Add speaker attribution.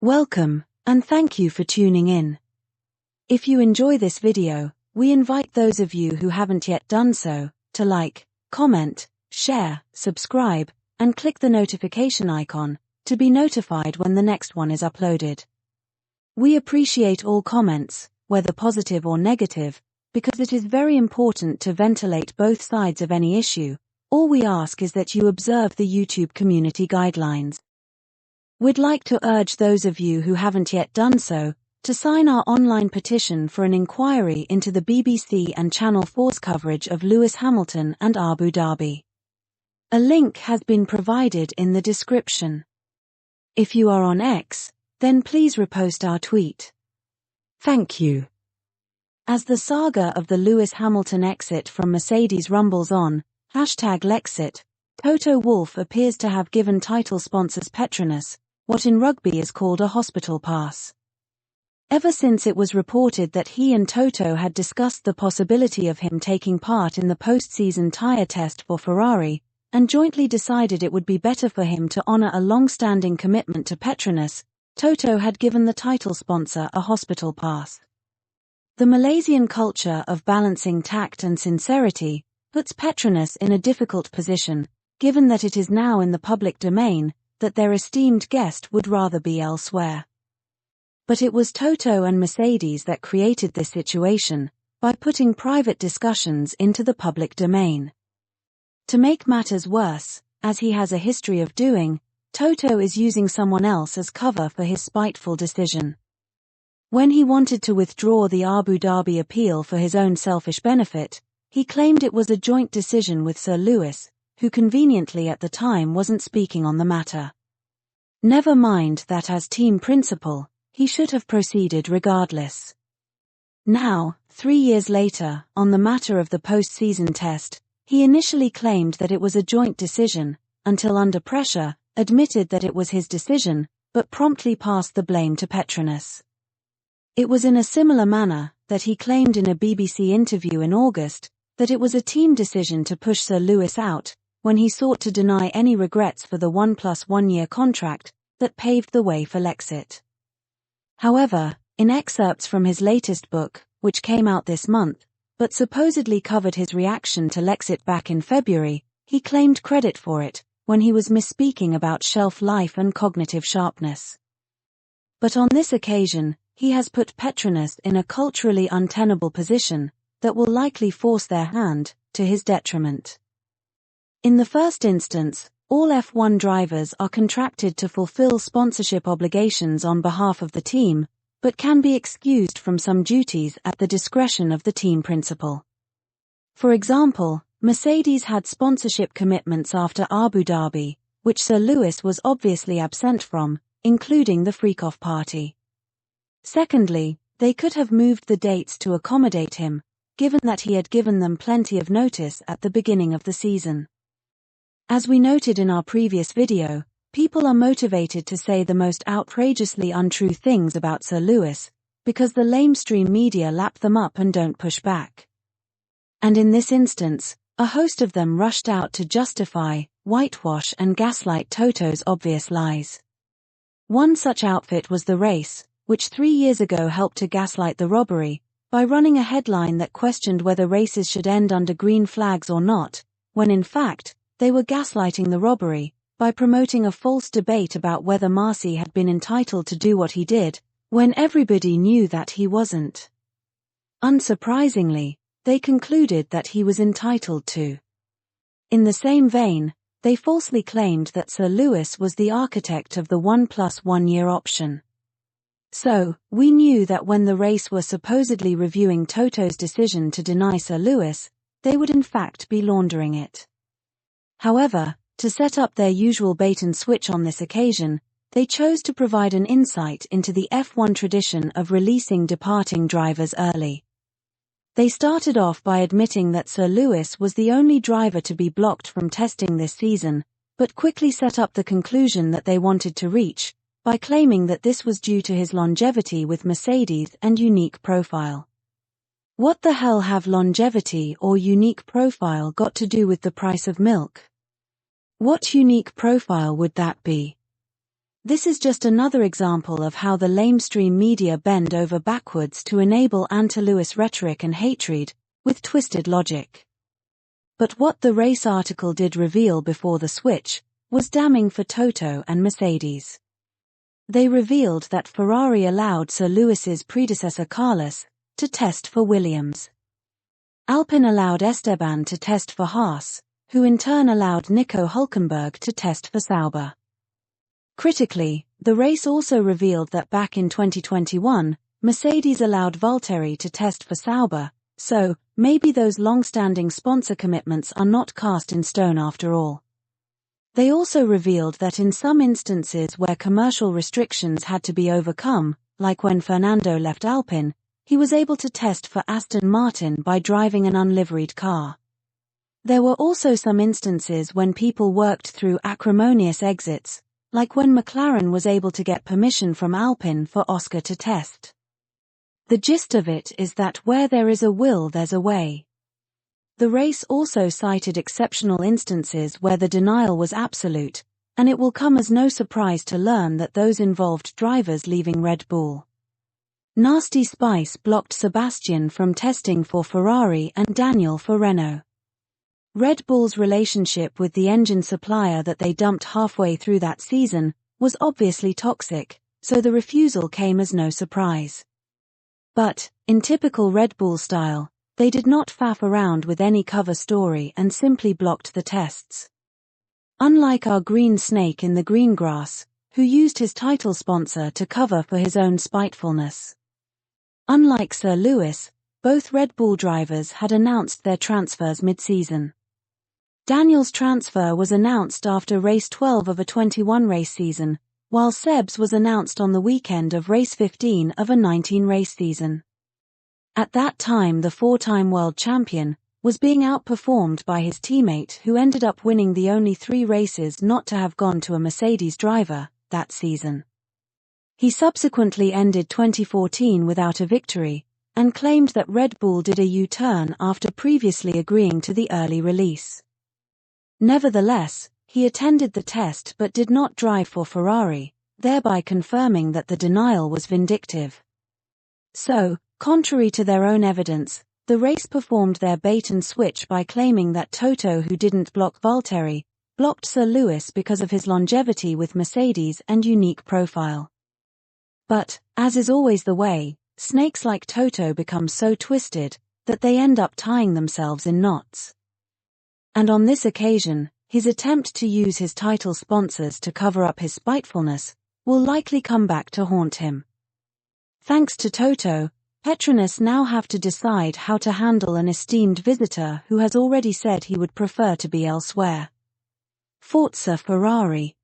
Speaker 1: Welcome, and thank you for tuning in. If you enjoy this video, we invite those of you who haven't yet done so, to like, comment, share, subscribe, and click the notification icon, to be notified when the next one is uploaded. We appreciate all comments, whether positive or negative, because it is very important to ventilate both sides of any issue. All we ask is that you observe the YouTube community guidelines. We'd like to urge those of you who haven't yet done so, to sign our online petition for an inquiry into the BBC and Channel 4's coverage of Lewis Hamilton and Abu Dhabi. A link has been provided in the description. If you are on X, then please repost our tweet. Thank you. As the saga of the Lewis Hamilton exit from Mercedes rumbles on, #lhexit, Toto Wolff appears to have given title sponsors Petronas, what in rugby is called a hospital pass. Ever since it was reported that he and Toto had discussed the possibility of him taking part in the post-season tyre test for Ferrari, and jointly decided it would be better for him to honour a long-standing commitment to Petronas, Toto had given the title sponsor a hospital pass. The Malaysian culture of balancing tact and sincerity puts Petronas in a difficult position, given that it is now in the public domain that their esteemed guest would rather be elsewhere. But it was Toto and Mercedes that created this situation, by putting private discussions into the public domain. To make matters worse, as he has a history of doing, Toto is using someone else as cover for his spiteful decision. When he wanted to withdraw the Abu Dhabi appeal for his own selfish benefit, he claimed it was a joint decision with Sir Lewis, who conveniently at the time wasn't speaking on the matter. Never mind that as team principal, he should have proceeded regardless. Now, 3 years later, on the matter of the post-season test, he initially claimed that it was a joint decision, until under pressure, admitted that it was his decision, but promptly passed the blame to Petronas. It was in a similar manner that he claimed in a BBC interview in August that it was a team decision to push Sir Lewis out, when he sought to deny any regrets for the 1+1 year contract that paved the way for lhexit. However, in excerpts from his latest book, which came out this month, but supposedly covered his reaction to lhexit back in February, he claimed credit for it, when he was misspeaking about shelf life and cognitive sharpness. But on this occasion, he has put Petronas in a culturally untenable position that will likely force their hand, to his detriment. In the first instance, all F1 drivers are contracted to fulfill sponsorship obligations on behalf of the team, but can be excused from some duties at the discretion of the team principal. For example, Mercedes had sponsorship commitments after Abu Dhabi, which Sir Lewis was obviously absent from, including the freak-off party. Secondly, they could have moved the dates to accommodate him, given that he had given them plenty of notice at the beginning of the season. As we noted in our previous video, people are motivated to say the most outrageously untrue things about Sir Lewis, because the lamestream media lap them up and don't push back. And in this instance, a host of them rushed out to justify, whitewash and gaslight Toto's obvious lies. One such outfit was The Race, which 3 years ago helped to gaslight the robbery, by running a headline that questioned whether races should end under green flags or not, when in fact, they were gaslighting the robbery, by promoting a false debate about whether Marcy had been entitled to do what he did, when everybody knew that he wasn't. Unsurprisingly, they concluded that he was entitled to. In the same vein, they falsely claimed that Sir Lewis was the architect of the 1+1 year option. So, we knew that when the race were supposedly reviewing Toto's decision to deny Sir Lewis, they would in fact be laundering it. However, to set up their usual bait and switch on this occasion, they chose to provide an insight into the F1 tradition of releasing departing drivers early. They started off by admitting that Sir Lewis was the only driver to be blocked from testing this season, but quickly set up the conclusion that they wanted to reach, by claiming that this was due to his longevity with Mercedes and unique profile. What the hell have longevity or unique profile got to do with the price of milk? What unique profile would that be? This is just another example of how the lamestream media bend over backwards to enable anti-Lewis rhetoric and hatred, with twisted logic. But what the race article did reveal before the switch was damning for Toto and Mercedes. They revealed that Ferrari allowed Sir Lewis's predecessor Carlos to test for Williams. Alpine allowed Esteban to test for Haas, who in turn allowed Nico Hülkenberg to test for Sauber. Critically, the race also revealed that back in 2021, Mercedes allowed Valtteri to test for Sauber, so maybe those long-standing sponsor commitments are not cast in stone after all. They also revealed that in some instances where commercial restrictions had to be overcome, like when Fernando left Alpine, he was able to test for Aston Martin by driving an unliveried car. There were also some instances when people worked through acrimonious exits, like when McLaren was able to get permission from Alpine for Oscar to test. The gist of it is that where there is a will, there's a way. The race also cited exceptional instances where the denial was absolute, and it will come as no surprise to learn that those involved drivers leaving Red Bull. Nasty Spice blocked Sebastian from testing for Ferrari and Daniel for Renault. Red Bull's relationship with the engine supplier that they dumped halfway through that season was obviously toxic, so the refusal came as no surprise. But, in typical Red Bull style, they did not faff around with any cover story and simply blocked the tests. Unlike our green snake in the green grass, who used his title sponsor to cover for his own spitefulness. Unlike Sir Lewis, both Red Bull drivers had announced their transfers mid-season. Daniel's transfer was announced after race 12 of a 21-race season, while Seb's was announced on the weekend of race 15 of a 19-race season. At that time, the four-time world champion was being outperformed by his teammate, who ended up winning the only 3 races not to have gone to a Mercedes driver that season. He subsequently ended 2014 without a victory, and claimed that Red Bull did a U-turn after previously agreeing to the early release. Nevertheless, he attended the test but did not drive for Ferrari, thereby confirming that the denial was vindictive. So, contrary to their own evidence, the race performed their bait and switch by claiming that Toto, who didn't block Valtteri, blocked Sir Lewis because of his longevity with Mercedes and unique profile. But, as is always the way, snakes like Toto become so twisted that they end up tying themselves in knots. And on this occasion, his attempt to use his title sponsors to cover up his spitefulness will likely come back to haunt him. Thanks to Toto, Petronas now have to decide how to handle an esteemed visitor who has already said he would prefer to be elsewhere. Forza Ferrari.